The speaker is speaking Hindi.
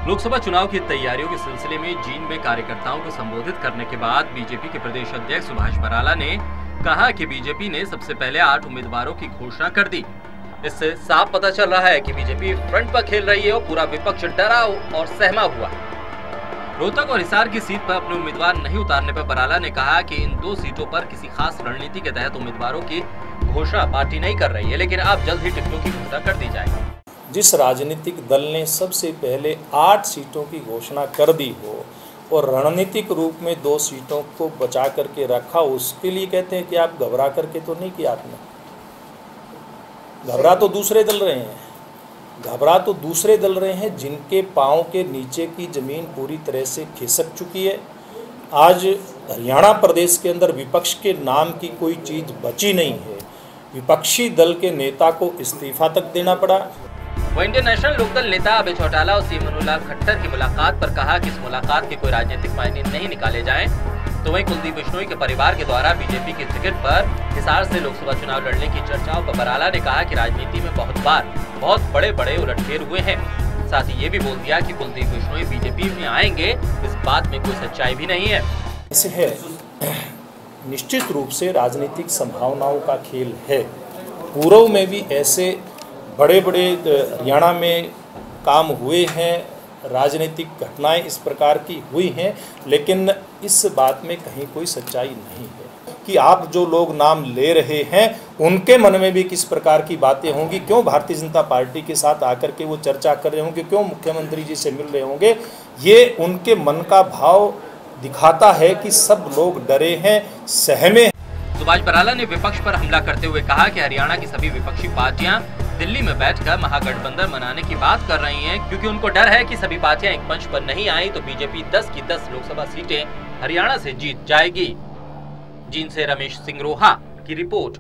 लोकसभा चुनाव की तैयारियों के सिलसिले में जींद में कार्यकर्ताओं को संबोधित करने के बाद बीजेपी के प्रदेश अध्यक्ष सुभाष बराला ने कहा कि बीजेपी ने सबसे पहले 8 उम्मीदवारों की घोषणा कर दी। इससे साफ पता चल रहा है कि बीजेपी फ्रंट पर खेल रही है और पूरा विपक्ष डरा और सहमा हुआ। रोहतक और हिसार की सीट पर अपने उम्मीदवार नहीं उतारने पर बराला ने कहा कि इन 2 सीटों पर किसी खास रणनीति के तहत उम्मीदवारों की घोषणा पार्टी नहीं कर रही है, लेकिन अब जल्द ही टिकटों की घोषणा कर दी जाएगी। जिस राजनीतिक दल ने सबसे पहले 8 सीटों की घोषणा कर दी हो और रणनीतिक रूप में 2 सीटों को बचा करके रखा, उसके लिए कहते हैं कि आप घबरा करके तो नहीं किया आपने। घबरा तो दूसरे दल रहे हैं, घबरा तो दूसरे दल रहे हैं जिनके पाँव के नीचे की ज़मीन पूरी तरह से खिसक चुकी है। आज हरियाणा प्रदेश के अंदर विपक्ष के नाम की कोई चीज़ बची नहीं है। विपक्षी दल के नेता को इस्तीफा तक देना पड़ा। वो इंडियन नेशनल लोकदल नेता अभय चौटाला और सी मनोहरलाल खट्टर की मुलाकात पर कहा कि इस मुलाकात के कोई राजनीतिक मायने नहीं निकाले जाएं। तो वहीं कुलदीप बिश्नोई के परिवार के द्वारा बीजेपी की टिकट पर हिसार से लोकसभा चुनाव लड़ने की चर्चाओं पर बराला ने कहा कि राजनीति में बहुत बड़े उलटफेर हुए हैं। साथ ही ये भी बोल दिया कि कुलदीप बिश्नोई बीजेपी में आएंगे, इस बात में कोई सच्चाई भी नहीं है। इसे है निश्चित रूप से राजनीतिक संभावनाओं का खेल है। पूर्व में भी ऐसे बड़े हरियाणा में काम हुए हैं, राजनीतिक घटनाएं इस प्रकार की हुई हैं, लेकिन इस बात में कहीं कोई सच्चाई नहीं है कि आप जो लोग नाम ले रहे हैं उनके मन में भी किस प्रकार की बातें होंगी, क्यों भारतीय जनता पार्टी के साथ आकर के वो चर्चा कर रहे होंगे, क्यों मुख्यमंत्री जी से मिल रहे होंगे। ये उनके मन का भाव दिखाता है कि सब लोग डरे हैं, सहमे हैं। सुभाष बराला ने विपक्ष पर हमला करते हुए कहा कि हरियाणा की सभी विपक्षी पार्टियां दिल्ली में बैठकर महागठबंधन बनाने की बात कर रही हैं, क्योंकि उनको डर है कि सभी पार्टियां एक मंच पर नहीं आई तो बीजेपी 10 की 10 लोकसभा सीटें हरियाणा से जीत जाएगी। जींद से रमेश सिंह रोहा की रिपोर्ट।